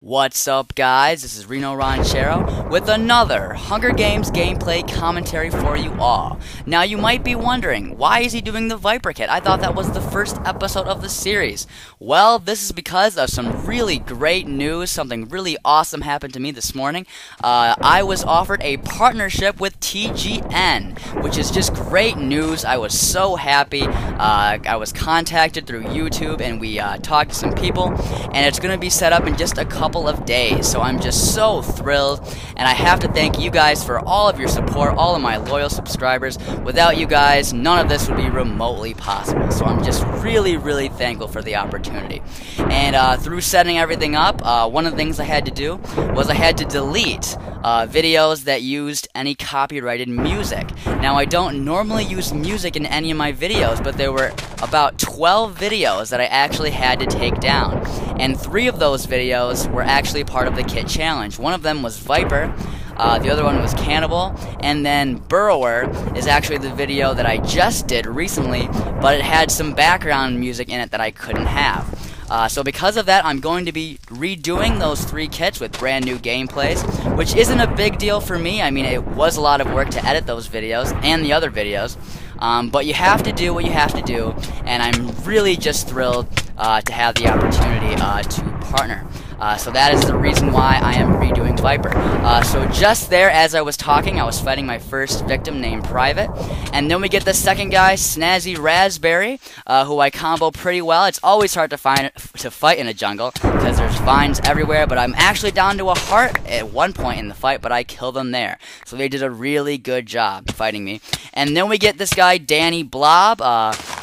What's up, guys? This is rinoranchero with another Hunger Games gameplay commentary for you all. Now, you might be wondering, why is he doing the Viper kit? I thought that was the first episode of the series. Well, this is because of some really great news. Something really awesome happened to me this morning. I was offered a partnership with TGN, which is just great news. I was so happy. I was contacted through YouTube, and we talked to some people, and it's going to be set up in just a couple of days, so I'm just so thrilled, and I have to thank you guys for all of your support, all of my loyal subscribers. Without you guys, none of this would be remotely possible, so I'm just really thankful for the opportunity. And through setting everything up, one of the things I had to do was I had to delete videos that used any copyrighted music. Now, I don't normally use music in any of my videos, but there were about 12 videos that I actually had to take down, and 3 of those videos were actually part of the kit challenge. One of them was Viper, the other one was Cannibal, and then Burrower is actually the video that I just did recently, but it had some background music in it that I couldn't have. So because of that, I'm going to be redoing those 3 kits with brand new gameplays, which isn't a big deal for me. I mean, it was a lot of work to edit those videos and the other videos, but you have to do what you have to do, and I'm really just thrilled to have the opportunity to partner. So that is the reason why I am redoing Viper. So just there, as I was talking, I was fighting my first victim named Private, and then we get the second guy, Snazzy Raspberry, who I combo pretty well. It's always hard to fight in a jungle because there's vines everywhere, but I'm actually down to a heart at one point in the fight, but I kill them there. So they did a really good job fighting me. And then we get this guy, Danny Blob,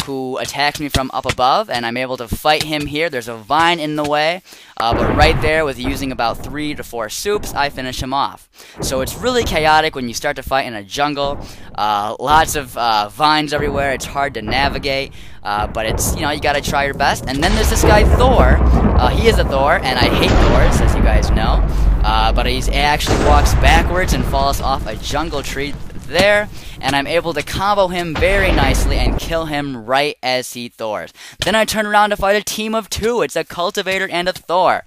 who attacks me from up above, and I'm able to fight him here. There's a vine in the way, but right there, with using about 3 to 4 soups, I finish him off. So it's really chaotic when you start to fight in a jungle. Lots of vines everywhere. It's hard to navigate, but it's, you gotta try your best. And then there's this guy, Thor. He is a Thor, and I hate Thors, as you guys know. But he actually walks backwards and falls off a jungle tree there, and I'm able to combo him very nicely and kill him right as he Thors. Then I turn around to fight a team of 2. It's a cultivator and a Thor.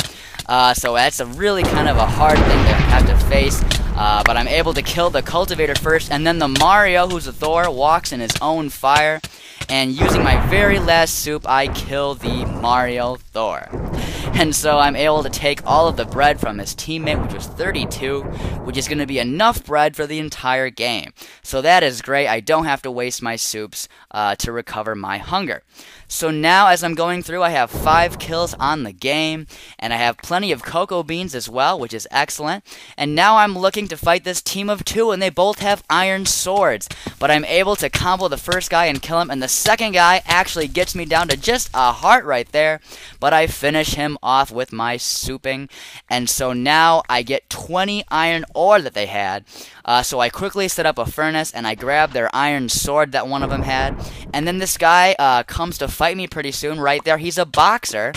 So that's a really kind of a hard thing to have to face, but I'm able to kill the cultivator first, and then the Mario, who's a Thor, walks in his own fire, and using my very last soup, I kill the Mario Thor. And so I'm able to take all of the bread from his teammate, which was 32, which is going to be enough bread for the entire game. So that is great. I don't have to waste my soups to recover my hunger. So now, as I'm going through, I have 5 kills on the game, and I have plenty of cocoa beans as well, which is excellent. And now I'm looking to fight this team of 2, and they both have iron swords. But I'm able to combo the first guy and kill him, and the second guy actually gets me down to just a heart right there. But I finish him off with my souping, and so now I get 20 iron ore that they had. So I quickly set up a furnace, and I grab their iron sword that one of them had. And then this guy comes to fight me pretty soon right there. He's a boxer,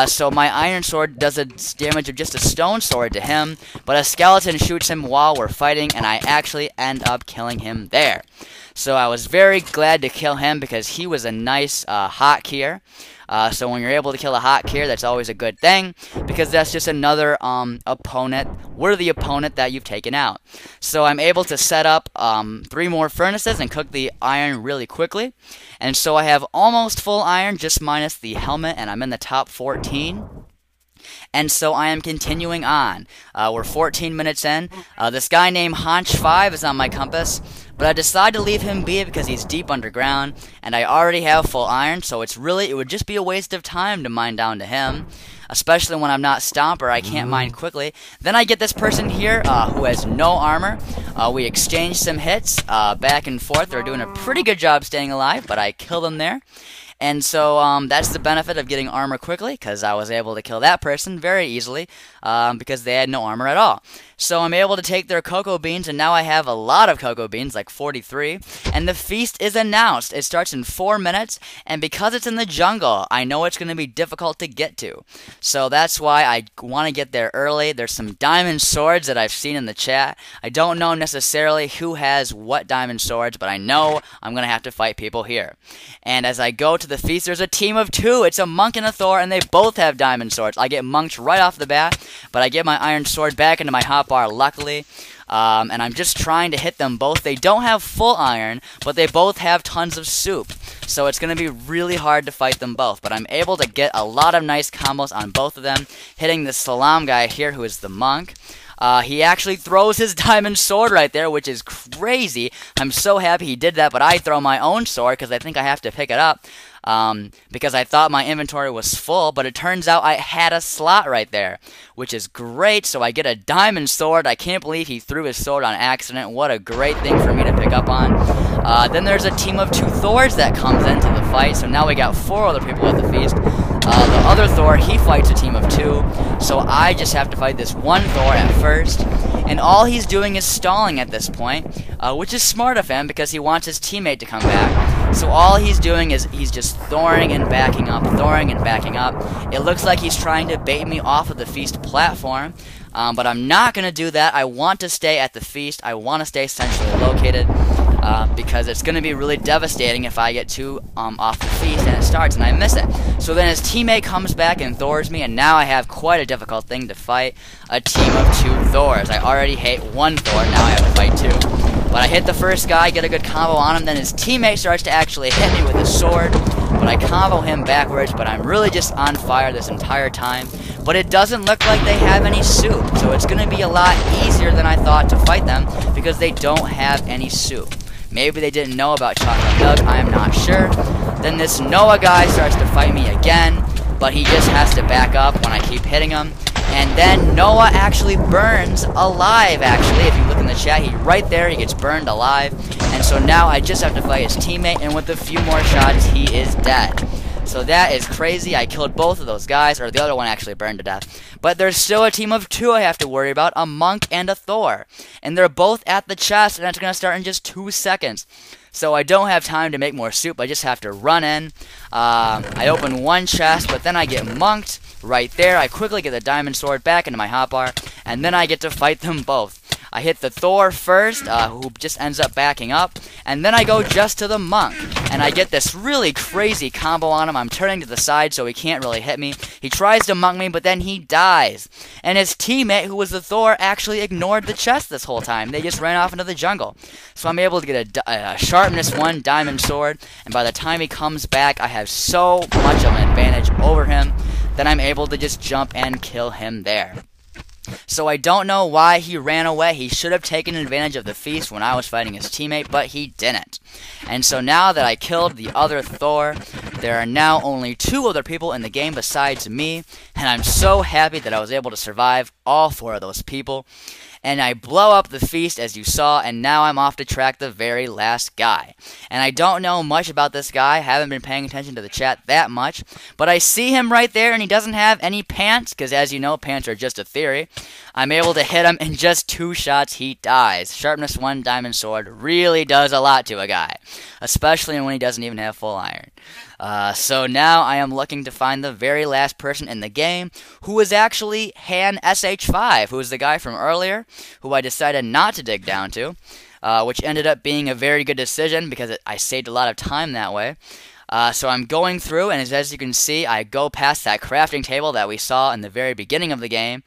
so my iron sword does a damage of just a stone sword to him, but a skeleton shoots him while we're fighting, and I actually end up killing him there. So I was very glad to kill him because he was a nice hotkey. So when you're able to kill a hotkey, that's always a good thing, because that's just another worthy opponent that you've taken out. So I'm able to set up 3 more furnaces and cook the iron really quickly. And so I have almost full iron, just minus the helmet, and I'm in the top 14. And so I am continuing on. We're 14 minutes in. This guy named Haunch5 is on my compass, but I decided to leave him be because he's deep underground, and I already have full iron, so it would just be a waste of time to mine down to him, especially when I'm not Stomper. I can't mine quickly. Then I get this person here who has no armor. We exchange some hits back and forth. They're doing a pretty good job staying alive, but I kill them there. And so that's the benefit of getting armor quickly, because I was able to kill that person very easily because they had no armor at all. So I'm able to take their cocoa beans, and now I have a lot of cocoa beans, like 43, and the feast is announced. It starts in 4 minutes, and because it's in the jungle, I know it's going to be difficult to get to. So that's why I want to get there early. There's some diamond swords that I've seen in the chat. I don't know necessarily who has what diamond swords, but I know I'm going to have to fight people here. And as I go to the feast, there's a team of 2. It's a monk and a Thor, and they both have diamond swords. I get monked right off the bat, but I get my iron sword back into my hotbar, luckily. And I'm just trying to hit them both. They don't have full iron, but they both have tons of soup. So it's going to be really hard to fight them both. But I'm able to get a lot of nice combos on both of them, hitting the Salam guy here, who is the monk. He actually throws his diamond sword right there, which is crazy. I'm so happy he did that, but I throw my own sword because I think I have to pick it up. Because I thought my inventory was full, but it turns out I had a slot right there, which is great. So I get a diamond sword. I can't believe he threw his sword on accident. What a great thing for me to pick up on. Then there's a team of 2 Thors that comes into the fight, so now we got 4 other people at the feast. The other Thor, he fights a team of 2, so I just have to fight this one Thor at first, and all he's doing is stalling at this point, which is smart of him because he wants his teammate to come back. So all he's doing is he's just thoring and backing up, thoring and backing up. It looks like he's trying to bait me off of the feast platform, but I'm not going to do that. I want to stay at the feast. I want to stay centrally located. Because it's going to be really devastating if I get too off the feast and it starts and I miss it. So then his teammate comes back and Thors me, and now I have quite a difficult thing to fight a team of 2 Thors. I already hate 1 Thor, now I have to fight 2. But I hit the first guy, get a good combo on him, then his teammate starts to actually hit me with a sword, but I combo him backwards, but I'm really just on fire this entire time. But it doesn't look like they have any soup, so it's going to be a lot easier than I thought to fight them because they don't have any soup. Maybe they didn't know about chocolate milk, I am not sure. Then this Noah guy starts to fight me again, but he just has to back up when I keep hitting him. And then Noah actually burns alive, actually. If you look in the chat, right there, he gets burned alive. And so now I just have to fight his teammate, and with a few more shots, he is dead. So that is crazy. I killed both of those guys, or the other one actually burned to death. But there's still a team of 2 I have to worry about, a monk and a Thor. And they're both at the chest, and it's going to start in just 2 seconds. So I don't have time to make more soup, I just have to run in. I open one chest, but then I get monked right there. I quickly get the diamond sword back into my hotbar, and then I get to fight them both. I hit the Thor first, who just ends up backing up, and then I go just to the monk, and I get this really crazy combo on him. I'm turning to the side so he can't really hit me. He tries to monk me, but then he dies. And his teammate, who was the Thor, actually ignored the chest this whole time. They just ran off into the jungle. So I'm able to get a sharpness 1 diamond sword, and by the time he comes back, I have so much of an advantage over him that I'm able to just jump and kill him there. So I don't know why he ran away. He should have taken advantage of the feast when I was fighting his teammate, but he didn't. And so now that I killed the other Thor, there are now only 2 other people in the game besides me, and I'm so happy that I was able to survive all 4 of those people. And I blow up the feast, as you saw, and now I'm off to track the very last guy. And I don't know much about this guy, haven't been paying attention to the chat that much, but I see him right there, and he doesn't have any pants, because as you know, pants are just a theory. I'm able to hit him in just 2 shots, he dies. Sharpness 1 diamond sword really does a lot to a guy, especially when he doesn't even have full iron. So now I am looking to find the very last person in the game, who is actually Han SH5, who is the guy from earlier, who I decided not to dig down to, which ended up being a very good decision because I saved a lot of time that way. So I'm going through, and as you can see, I go past that crafting table that we saw in the very beginning of the game,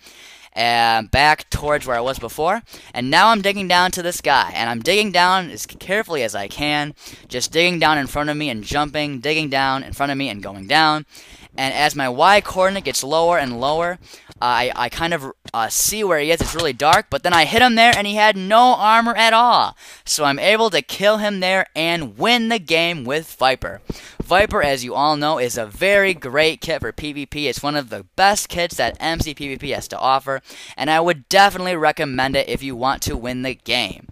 and back towards where I was before, and now I'm digging down to this guy, and I'm digging down as carefully as I can, just digging down in front of me and jumping, digging down in front of me and going down, and as my Y coordinate gets lower and lower, I kind of see where he is. It's really dark, but then I hit him there, and he had no armor at all. So I'm able to kill him there and win the game with Viper. Viper, as you all know, is a very great kit for PvP. It's one of the best kits that MC PvP has to offer, and I would definitely recommend it if you want to win the game.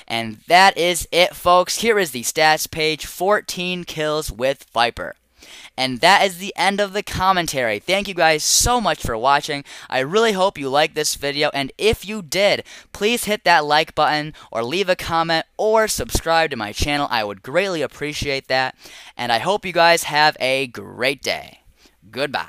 And that is it, folks. Here is the stats page, 14 kills with Viper. And that is the end of the commentary. Thank you guys so much for watching. I really hope you liked this video, and if you did, please hit that like button or leave a comment or subscribe to my channel. I would greatly appreciate that, and I hope you guys have a great day. Goodbye.